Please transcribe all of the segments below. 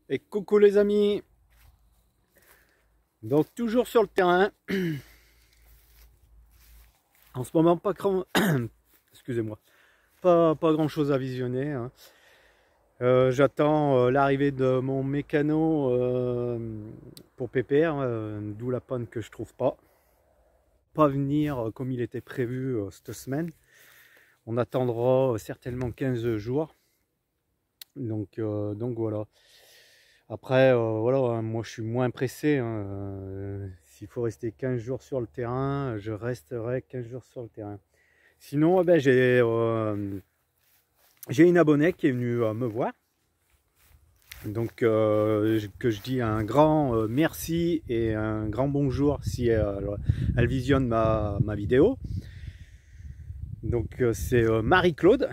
Et coucou les amis. Donc toujours sur le terrain. En ce moment pas grand... excusez-moi. Pas grand chose à visionner, hein. J'attends l'arrivée de mon mécano pour PPR, d'où la panne que je trouve pas venir comme il était prévu cette semaine. On attendra certainement 15 jours. Donc voilà. Après, voilà, hein, moi je suis moins pressé, hein. S'il faut rester 15 jours sur le terrain, je resterai 15 jours sur le terrain. Sinon, j'ai une abonnée qui est venue me voir. Donc, que je dis un grand merci et un grand bonjour si elle visionne ma vidéo. Donc, c'est Marie-Claude.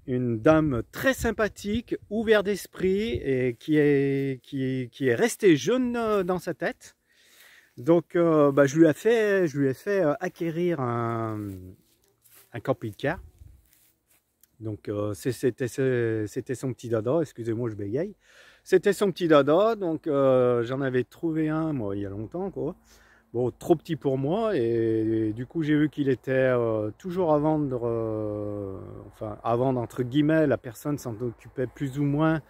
Une dame très sympathique, ouverte d'esprit et qui est restée jeune dans sa tête. Donc je lui ai fait acquérir un camping-car. Donc c'était son petit dada, excusez-moi je bégaye. C'était son petit dada, donc j'en avais trouvé un moi il y a longtemps quoi. Bon, trop petit pour moi et du coup j'ai vu qu'il était toujours à vendre, enfin à vendre entre guillemets, la personne s'en occupait plus ou moins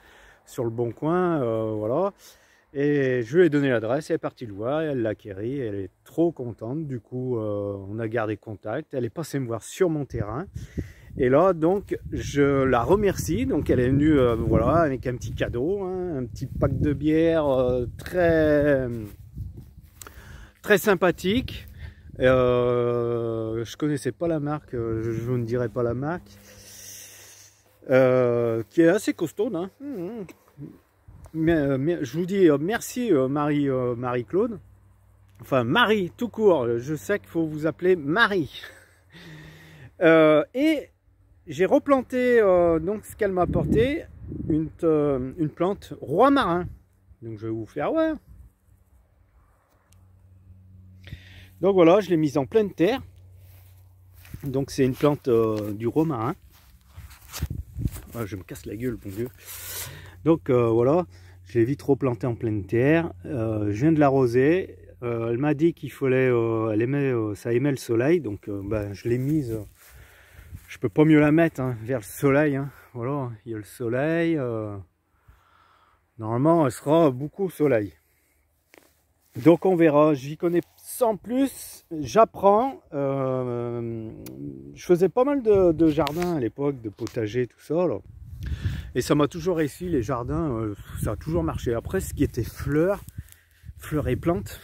sur le bon coin, voilà. Et je lui ai donné l'adresse, elle est partie le voir, elle l'a acquéri, elle est trop contente, du coup on a gardé contact, elle est passée me voir sur mon terrain. Et là donc je la remercie, donc elle est venue voilà, avec un petit cadeau, hein, un petit pack de bière très sympathique. Je connaissais pas la marque, je ne dirais pas la marque, qui est assez costaud, hein. Mais je vous dis merci Marie-Claude, enfin Marie tout court, je sais qu'il faut vous appeler Marie. Et j'ai replanté donc ce qu'elle m'a apporté, une plante roi marin. Donc je vais vous faire ouais. Donc voilà, je l'ai mise en pleine terre. Donc c'est une plante du romarin. Ah, je me casse la gueule, bon Dieu. Donc voilà, je l'ai vite replantée en pleine terre. Je viens de l'arroser. Elle m'a dit qu'il fallait, ça aimait le soleil. Donc je l'ai mise. Je peux pas mieux la mettre hein, vers le soleil. Hein. Voilà, il y a le soleil. Normalement, elle sera beaucoup au soleil. Donc on verra, j'y connais sans plus, j'apprends. Je faisais pas mal de jardins à l'époque, de potager, tout ça. Là. Et ça m'a toujours réussi, les jardins, ça a toujours marché. Après, ce qui était fleurs et plantes,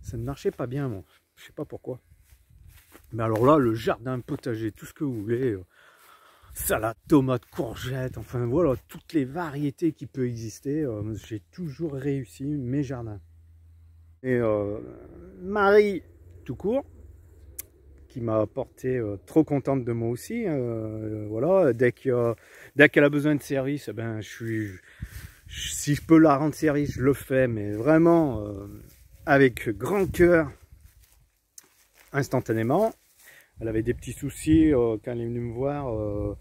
ça ne marchait pas bien, moi. Je sais pas pourquoi. Mais alors là, le jardin, potager, tout ce que vous voulez, salade, tomate, courgettes, enfin voilà, toutes les variétés qui peuvent exister, j'ai toujours réussi mes jardins. Et Marie, tout court, qui m'a apporté trop contente de moi aussi, voilà, dès qu'elle a besoin de service, ben, si je peux la rendre service, je le fais, mais vraiment avec grand cœur, instantanément. Elle avait des petits soucis quand elle est venue me voir au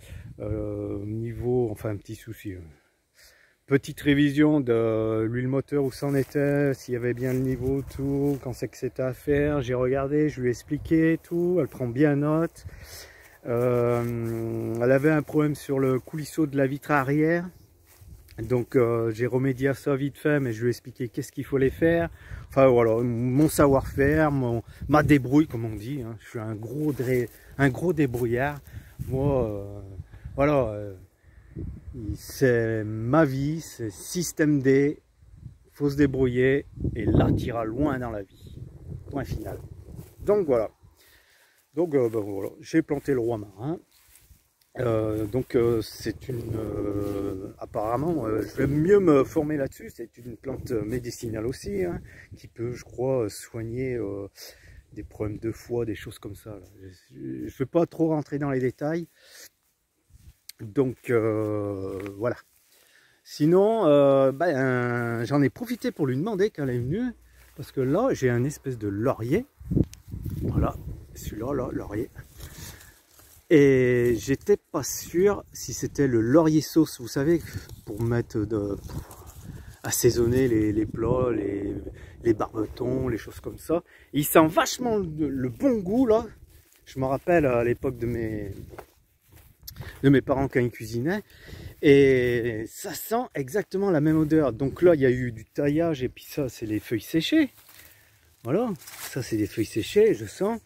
niveau, enfin un petit souci. Petite révision de l'huile moteur, où ça en était, s'il y avait bien le niveau, tout, quand c'est que c'était à faire. J'ai regardé, je lui ai expliqué tout, elle prend bien note. Elle avait un problème sur le coulisseau de la vitre arrière. Donc j'ai remédié à ça vite fait, mais je lui ai expliqué qu'est-ce qu'il fallait faire. Enfin voilà, mon savoir-faire, ma débrouille comme on dit. Hein. Je suis un gros débrouillard. Moi, voilà, c'est ma vie, c'est système D. Faut se débrouiller et là t'iras loin dans la vie. Point final. Donc voilà. Donc voilà, j'ai planté le roi marin. C'est une apparemment je vais mieux me former là-dessus, c'est une plante médicinale aussi hein, qui peut je crois soigner des problèmes de foie, des choses comme ça là. Je ne vais pas trop rentrer dans les détails, donc voilà. Sinon j'en ai profité pour lui demander quand elle est venue, parce que là j'ai un espèce de laurier, voilà, celui-là là, laurier. Et j'étais pas sûr si c'était le laurier sauce, vous savez, pour pour mettre assaisonner les plats, les barbetons, les choses comme ça. Il sent vachement le bon goût là. Je me rappelle à l'époque de mes parents quand ils cuisinaient. Et ça sent exactement la même odeur. Donc là, il y a eu du taillage et puis ça, c'est les feuilles séchées. Voilà, ça c'est des feuilles séchées, je sens.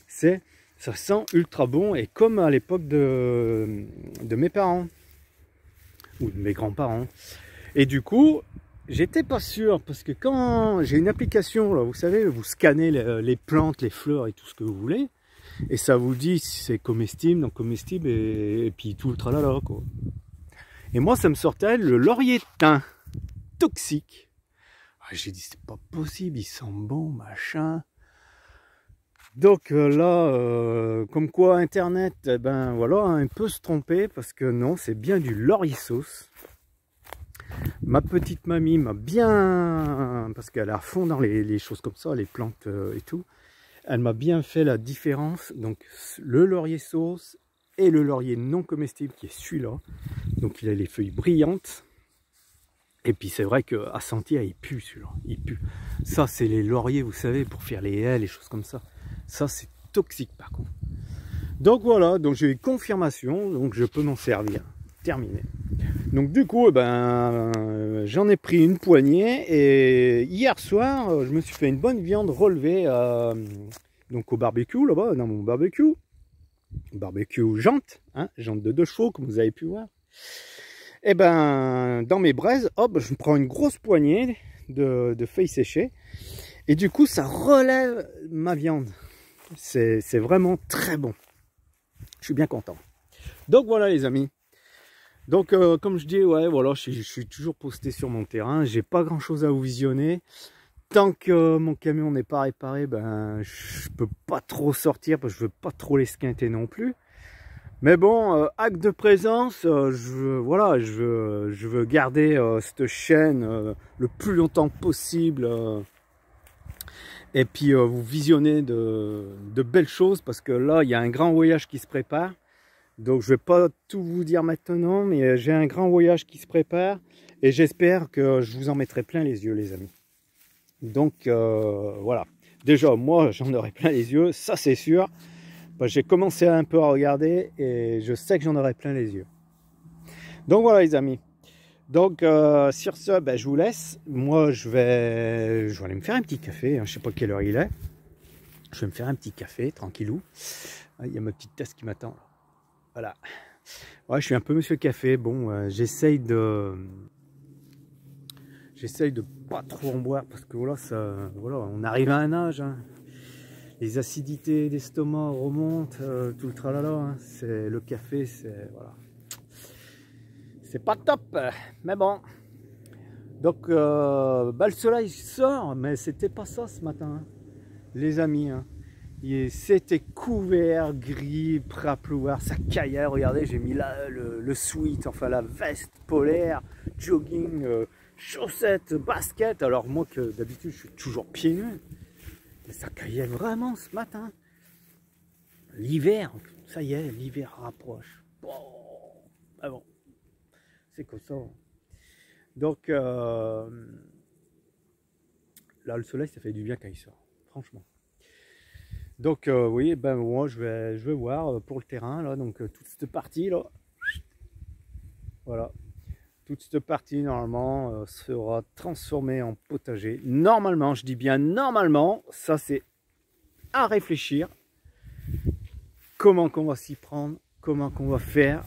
Ça sent ultra bon et comme à l'époque de mes parents ou de mes grands-parents. Et du coup, j'étais pas sûr parce que quand j'ai une application, là, vous savez, vous scannez les plantes, les fleurs et tout ce que vous voulez. Et ça vous dit si c'est comestible, non comestible et puis tout le tralala quoi. Et moi ça me sortait le laurier thym toxique. J'ai dit c'est pas possible, il sent bon machin. Donc là, comme quoi internet, eh ben voilà, un peu se tromper parce que non, c'est bien du laurier sauce. Ma petite mamie m'a bien, parce qu'elle est à fond dans les choses comme ça, les plantes et tout. Elle m'a bien fait la différence, donc le laurier sauce et le laurier non comestible qui est celui-là. Donc il a les feuilles brillantes. Et puis c'est vrai qu'à sentir, il pue celui-là, il pue. Ça c'est les lauriers, vous savez, pour faire les haies, les choses comme ça. Ça c'est toxique par contre. Donc voilà, donc j'ai eu confirmation, donc je peux m'en servir. Terminé. Donc du coup, j'en ai pris une poignée et hier soir, je me suis fait une bonne viande relevée donc au barbecue là-bas, dans mon barbecue. Barbecue jante, hein, jante de 2 chevaux comme vous avez pu voir. Et dans mes braises, hop, je prends une grosse poignée de feuilles séchées et du coup ça relève ma viande. C'est vraiment très bon. Je suis bien content. Donc voilà les amis. Donc comme je dis, ouais voilà, je suis toujours posté sur mon terrain, j'ai pas grand chose à vous visionner. Tant que mon camion n'est pas réparé, je peux pas trop sortir parce que je veux pas trop l'esquinter non plus. Mais bon, acte de présence, je veux garder cette chaîne le plus longtemps possible. Et puis vous visionner de belles choses parce que là, il y a un grand voyage qui se prépare. Donc je vais pas tout vous dire maintenant, mais j'ai un grand voyage qui se prépare et j'espère que je vous en mettrai plein les yeux les amis. Donc voilà, déjà moi j'en aurai plein les yeux, ça c'est sûr. J'ai commencé un peu à regarder et je sais que j'en aurai plein les yeux. Donc voilà les amis. Donc sur ce, je vous laisse. Moi je vais aller me faire un petit café, hein. Je sais pas quelle heure il est. Je vais me faire un petit café tranquillou. Il y a ma petite tasse qui m'attend. Voilà. Ouais, je suis un peu monsieur café. Bon, j'essaye de pas trop en boire parce que voilà, on arrive à un âge. Hein. Les acidités d'estomac remontent, tout le tralala. Hein. C'est le café, voilà. C'est pas top, mais bon. Donc, le soleil sort, mais c'était pas ça ce matin, hein. Les amis. Hein. C'était couvert, gris, prêt à pleuvoir, ça caillait. Regardez, j'ai mis là le sweat, enfin la veste polaire, jogging, chaussettes, baskets. Alors moi que d'habitude je suis toujours pieds nus, mais ça caillait vraiment ce matin. L'hiver, ça y est, l'hiver rapproche. Bon, c'est comme ça. Donc là le soleil ça fait du bien quand il sort, franchement. Donc oui, moi je vais voir pour le terrain là, donc toute cette partie là, voilà, toute cette partie normalement sera transformée en potager. Normalement, je dis bien normalement, ça c'est à réfléchir. Comment qu'on va s'y prendre, comment qu'on va faire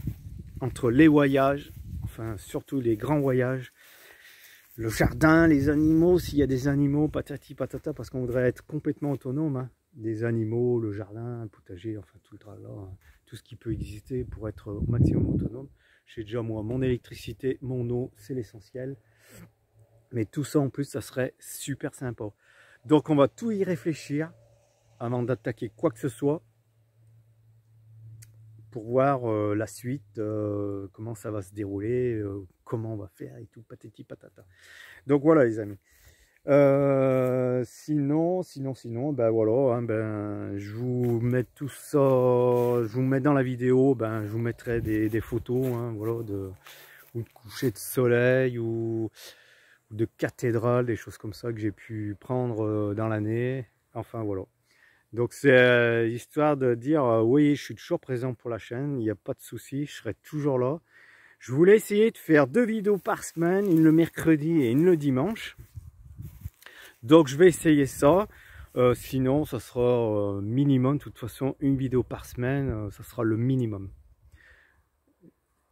entre les voyages, enfin surtout les grands voyages, le jardin, les animaux, s'il y a des animaux, patati patata, parce qu'on voudrait être complètement autonome. Hein. Des animaux, le jardin, le potager, enfin tout le tralala, hein, tout ce qui peut exister pour être au maximum autonome. J'ai déjà moi mon électricité, mon eau, c'est l'essentiel. Mais tout ça en plus, ça serait super sympa. Donc on va tout y réfléchir avant d'attaquer quoi que ce soit pour voir la suite, comment ça va se dérouler, comment on va faire et tout, patati patata. Donc voilà les amis. Sinon, voilà, hein, je vous mets tout ça, je vous mets dans la vidéo, je vous mettrai des photos, hein, voilà, ou de coucher de soleil ou de cathédrale, des choses comme ça que j'ai pu prendre dans l'année. Enfin voilà. Donc c'est histoire de dire oui, je suis toujours présent pour la chaîne, il n'y a pas de souci, je serai toujours là. Je voulais essayer de faire 2 vidéos par semaine, une le mercredi et une le dimanche. Donc je vais essayer ça. Sinon, ça sera minimum, de toute façon, une vidéo par semaine, ça sera le minimum.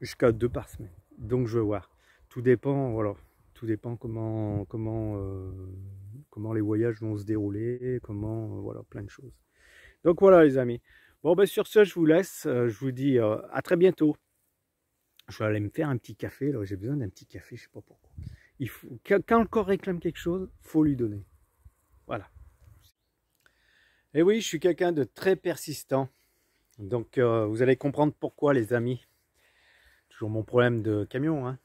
Jusqu'à 2 par semaine. Donc je vais voir. Tout dépend, voilà. Tout dépend comment les voyages vont se dérouler, voilà, plein de choses. Donc voilà les amis. Bon ben sur ce, je vous laisse. Je vous dis à très bientôt. Je vais aller me faire un petit café. Là, j'ai besoin d'un petit café, je sais pas pourquoi. Il faut, quand le corps réclame quelque chose, faut lui donner. Voilà. Et oui, je suis quelqu'un de très persistant. Donc vous allez comprendre pourquoi les amis. Toujours mon problème de camion, hein.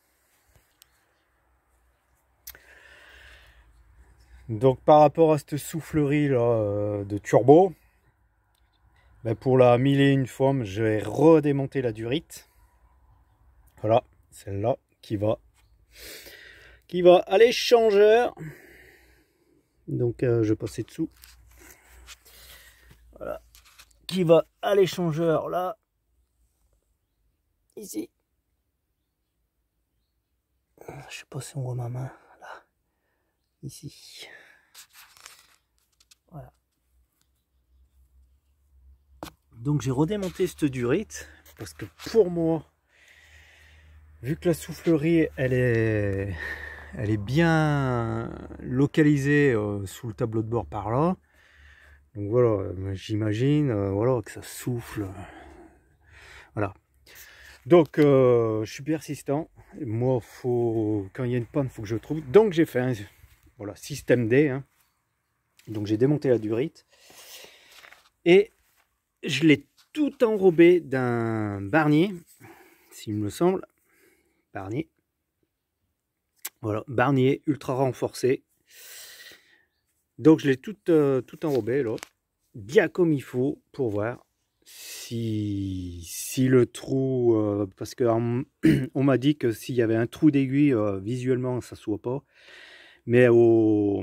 Donc par rapport à cette soufflerie là, de turbo, ben, pour la 1001 fois, je vais redémonter la durite. Voilà, celle-là qui va à l'échangeur. Donc je vais passer dessous. Voilà, qui va à l'échangeur là, ici. Je sais pas si on voit ma main là, ici. Voilà. Donc j'ai redémonté cette durite parce que pour moi, vu que la soufflerie elle est bien localisée sous le tableau de bord par là, donc voilà, j'imagine voilà, que ça souffle. Voilà. Donc je suis persistant. Moi, quand il y a une panne, il faut que je trouve. Donc j'ai fait un voilà, système D. Hein. Donc j'ai démonté la durite. Et je l'ai tout enrobé d'un Barnier, s'il me semble. Barnier. Voilà, Barnier ultra renforcé. Donc je l'ai tout enrobé là, bien comme il faut, pour voir si le trou, parce que on m'a dit que s'il y avait un trou d'aiguille, visuellement ça se voit pas, mais au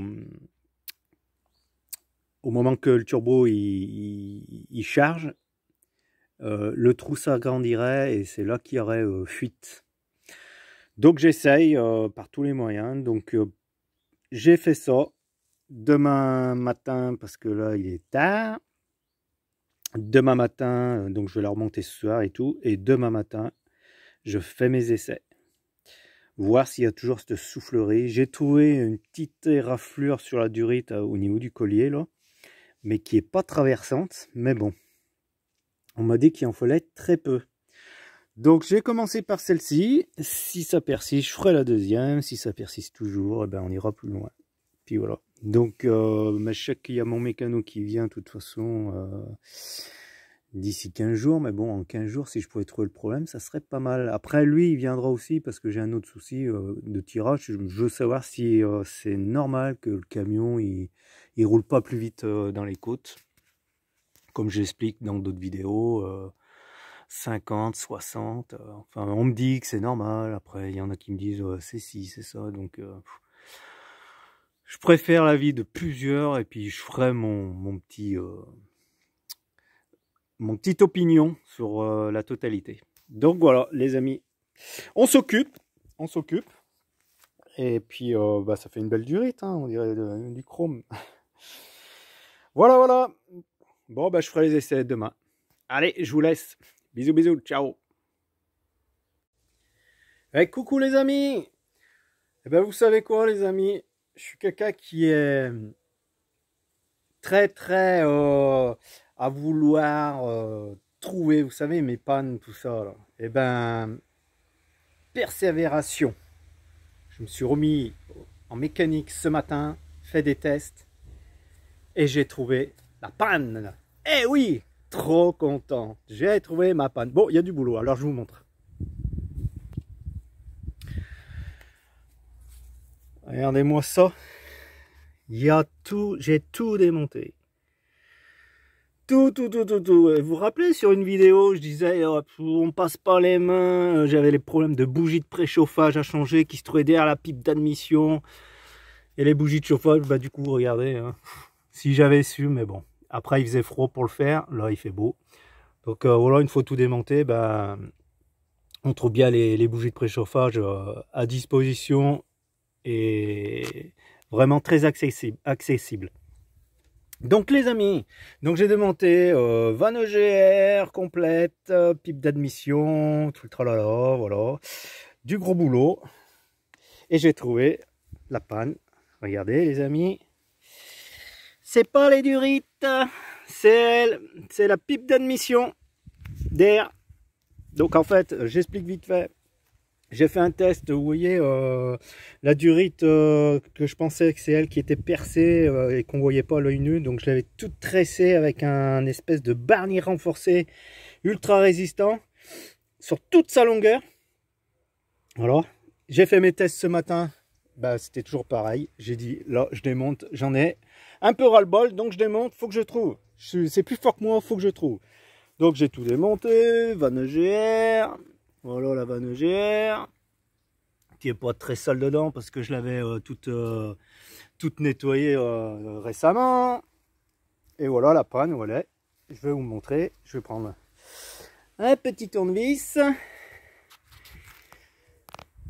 moment que le turbo il charge, le trou s'agrandirait et c'est là qu'il y aurait fuite. Donc j'essaye par tous les moyens. Donc j'ai fait ça demain matin parce que là il est tard. Demain matin, donc je vais la remonter ce soir et tout. Et demain matin, je fais mes essais. Voir s'il y a toujours cette soufflerie. J'ai trouvé une petite éraflure sur la durite au niveau du collier là, mais qui est pas traversante. Mais bon, on m'a dit qu'il en fallait très peu. Donc j'ai commencé par celle-ci. Si ça persiste, je ferai la deuxième. Si ça persiste toujours, eh ben, on ira plus loin. Puis voilà. Donc je sais qu'il y a mon mécano qui vient de toute façon d'ici 15 jours. Mais bon, en 15 jours, si je pouvais trouver le problème, ça serait pas mal. Après, lui, il viendra aussi parce que j'ai un autre souci de tirage. Je veux savoir si c'est normal que le camion, il roule pas plus vite dans les côtes. Comme j'explique dans d'autres vidéos. 50, 60, enfin on me dit que c'est normal, après il y en a qui me disent c'est ci, c'est ça, donc je préfère l'avis de plusieurs et puis je ferai mon petite opinion sur la totalité. Donc voilà les amis, on s'occupe, et puis bah, ça fait une belle durite, hein, on dirait du chrome. Voilà, bon bah je ferai les essais demain. Allez, je vous laisse. Bisous, bisous, ciao. Hey, coucou les amis. Eh ben vous savez quoi les amis, je suis quelqu'un qui est très à vouloir trouver, vous savez, mes pannes, tout ça là. Eh ben persévération. Je me suis remis en mécanique ce matin, fait des tests et j'ai trouvé la panne. Eh oui, trop content. J'ai trouvé ma panne. Bon, il y a du boulot, alors je vous montre. Regardez-moi ça. Il y a tout, j'ai tout démonté. Tout. Vous vous rappelez sur une vidéo, je disais on passe pas les mains, j'avais les problèmes de bougies de préchauffage à changer qui se trouvaient derrière la pipe d'admission. Et les bougies de chauffage, bah du coup, regardez, hein, si j'avais su, mais bon. Après, il faisait froid pour le faire, là il fait beau. Donc voilà, une fois tout démonté, bah, on trouve bien les bougies de préchauffage à disposition et vraiment très accessible. Donc les amis, donc j'ai démonté vanne EGR complète, pipe d'admission, tout le tralala, voilà, du gros boulot. Et j'ai trouvé la panne. Regardez les amis, c'est pas les durites, c'est la pipe d'admission d'air. Donc en fait, j'explique vite fait. J'ai fait un test, vous voyez, la durite que je pensais que c'est elle qui était percée et qu'on voyait pas à l'œil nu. Donc je l'avais toute tressée avec un espèce de barnier renforcé ultra résistant sur toute sa longueur. Voilà. J'ai fait mes tests ce matin. Bah, c'était toujours pareil. J'ai dit, là, je démonte. J'en ai un peu ras-le-bol, donc je démonte. Faut que je trouve. C'est plus fort que moi, faut que je trouve. Donc j'ai tout démonté. Vanne EGR. Voilà la vanne EGR, qui n'est pas très sale dedans parce que je l'avais toute nettoyée récemment. Et voilà la panne, voilà. Je vais vous montrer. Je vais prendre un petit tournevis.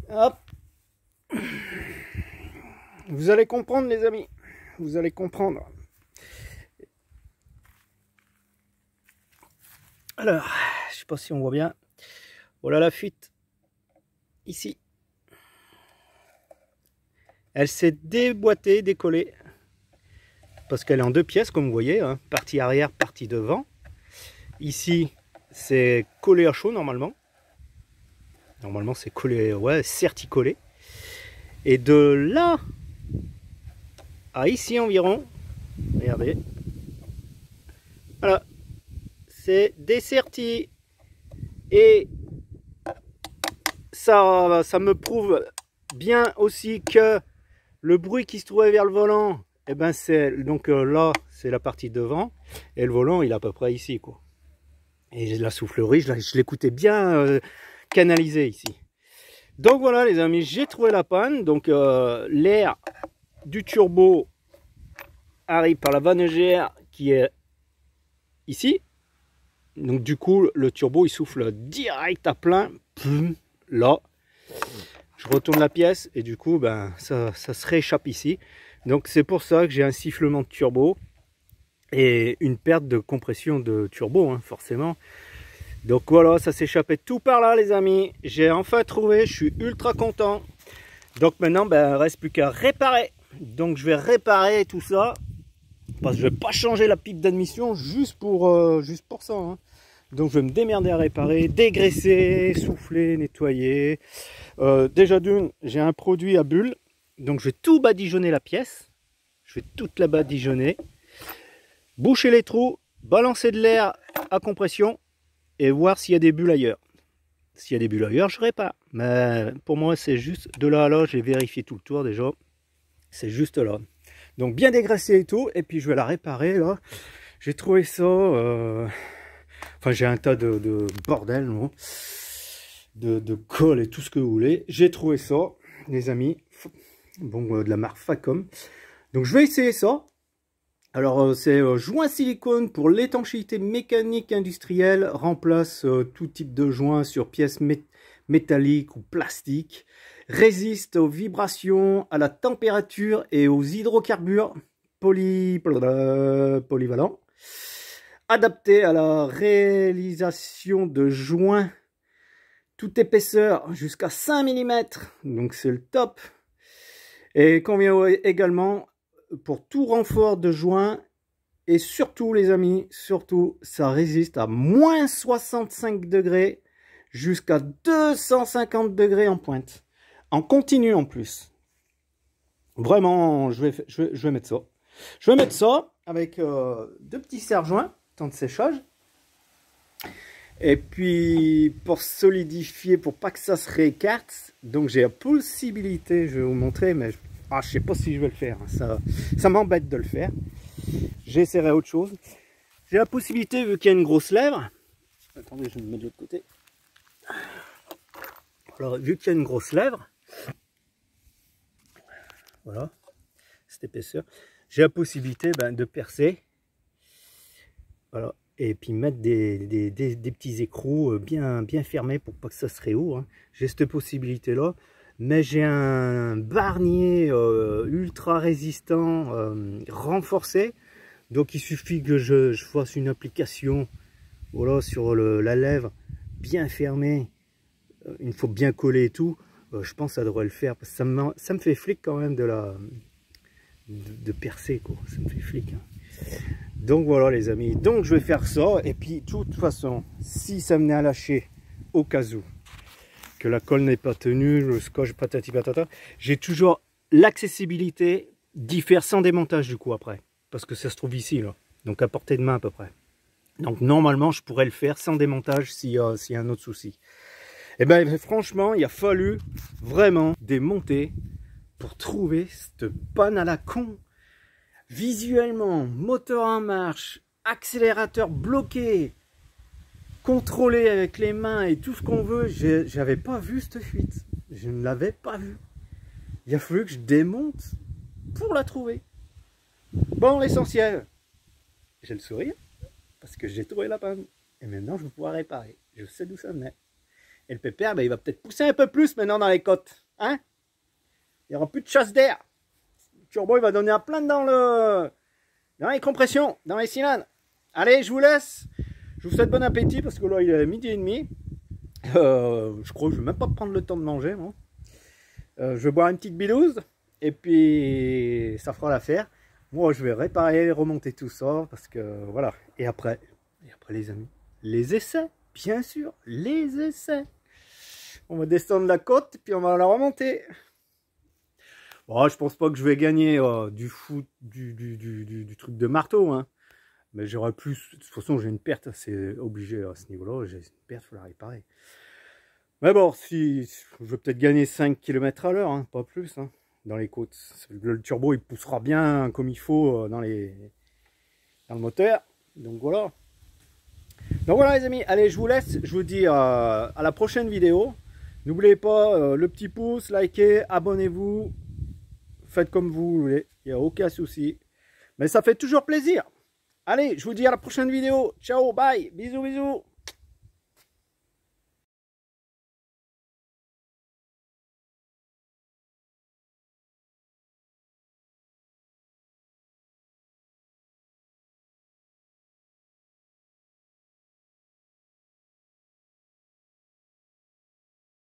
Hop. Vous allez comprendre les amis. Vous allez comprendre. Alors, je sais pas si on voit bien. Voilà la fuite, ici. Elle s'est déboîtée, décollée, parce qu'elle est en deux pièces, comme vous voyez, hein, partie arrière, partie devant. Ici, c'est collé à chaud, normalement. Normalement, c'est collé, ouais, certi-collé. Et de là à ici environ, regardez, voilà, c'est desserti. Et ça me prouve bien aussi que le bruit qui se trouvait vers le volant, eh ben c'est donc là c'est la partie devant et le volant il est à peu près ici quoi. Et la soufflerie je l'écoutais bien canalisé ici. Donc voilà les amis, j'ai trouvé la panne. Donc l'air du turbo arrive par la vanne EGR qui est ici. Donc du coup le turbo il souffle direct à plein. Là, je retourne la pièce et du coup, ben, ça se rééchappe ici. Donc c'est pour ça que j'ai un sifflement de turbo et une perte de compression de turbo, hein, forcément. Donc voilà, ça s'échappait tout par là, les amis. J'ai enfin trouvé, je suis ultra content. Donc maintenant, ben, il ne reste plus qu'à réparer. Donc je vais réparer tout ça parce que je vais pas changer la pipe d'admission juste pour ça. Hein. Donc je vais me démerder à réparer, dégraisser, souffler, nettoyer. Déjà d'une, j'ai un produit à bulles. Donc je vais tout badigeonner la pièce. Je vais toute la badigeonner. Boucher les trous, balancer de l'air à compression et voir s'il y a des bulles ailleurs. S'il y a des bulles ailleurs, je répare. Mais pour moi, c'est juste de là à là. J'ai vérifié tout le tour déjà. C'est juste là. Donc bien dégraisser et tout. Et puis je vais la réparer là. J'ai trouvé ça... Enfin, j'ai un tas de bordel, non, de colle et tout ce que vous voulez. J'ai trouvé ça, les amis. Bon, de la marque Facom. Donc, je vais essayer ça. Alors, c'est joint silicone pour l'étanchéité mécanique industrielle. Remplace tout type de joint sur pièces métalliques ou plastiques. Résiste aux vibrations, à la température et aux hydrocarbures polyvalents. Adapté à la réalisation de joints toute épaisseur jusqu'à 5 mm, donc c'est le top. Et convient également pour tout renfort de joint. Et surtout les amis, surtout ça résiste à moins 65 degrés jusqu'à 250 degrés en pointe. En continu en plus. Vraiment, je vais mettre ça. Je vais mettre ça avec deux petits serre-joints. Temps de séchage. Et puis pour solidifier, pour pas que ça se réécarte, donc j'ai la possibilité, je vais vous montrer, mais je sais pas si je vais le faire, ça m'embête de le faire. J'essaierai autre chose. j'ai la possibilité, vu qu'il y a une grosse lèvre, attendez, je vais me mettre de l'autre côté. Alors, vu qu'il y a une grosse lèvre, voilà, cette épaisseur, j'ai la possibilité de percer, voilà, et puis mettre des petits écrous bien fermés pour pas que ça se réouvre. Hein. J'ai cette possibilité là, mais j'ai un barnier ultra résistant renforcé, donc il suffit que je fasse une application, voilà, sur la lèvre bien fermée, il faut bien coller et tout. Je pense que ça devrait le faire, parce que ça me fait flic quand même de percer, quoi. Ça me fait flic, hein. Donc voilà les amis, donc je vais faire ça, et puis de toute façon, si ça venait à lâcher au cas où, que la colle n'est pas tenue, le scotch patati patata, j'ai toujours l'accessibilité d'y faire sans démontage du coup après, parce que ça se trouve ici là, donc à portée de main à peu près. Donc normalement je pourrais le faire sans démontage s'il y a un autre souci. Et bien franchement il a fallu vraiment démonter pour trouver cette panne à la con. Visuellement, moteur en marche, accélérateur bloqué, contrôlé avec les mains et tout ce qu'on veut, j'avais pas vu cette fuite. Je ne l'avais pas vue. Il a fallu que je démonte pour la trouver. Bon, l'essentiel, j'ai le sourire parce que j'ai trouvé la panne. Et maintenant, je vais pouvoir réparer. Je sais d'où ça venait. Et le pépère, il va peut-être pousser un peu plus maintenant dans les côtes. Hein? Il n'y aura plus de chasse d'air. Le turbo, il va donner à plein dans les compressions, dans les cylindres. Allez, je vous laisse. Je vous souhaite bon appétit parce que là, il est 12h30. Je crois que je ne vais même pas prendre le temps de manger, moi. Je vais boire une petite bilouse et puis ça fera l'affaire. Moi, je vais réparer, remonter tout ça parce que voilà. Et après les amis, les essais, bien sûr, les essais. On va descendre la côte puis on va la remonter. Bon, je pense pas que je vais gagner du truc de marteau, hein. Mais j'aurais plus. De toute façon, j'ai une perte, c'est obligé à ce niveau-là. J'ai une perte, il faut la réparer. Mais bon, si je vais peut-être gagner 5 km à l'heure, hein, pas plus, hein, dans les côtes. Le turbo, il poussera bien comme il faut dans le moteur. Donc voilà. Donc voilà les amis, allez, je vous laisse. Je vous dis à la prochaine vidéo. N'oubliez pas le petit pouce, likez, abonnez-vous. Faites comme vous voulez, il n'y a aucun souci. Mais ça fait toujours plaisir. Allez, je vous dis à la prochaine vidéo. Ciao, bye, bisous, bisous.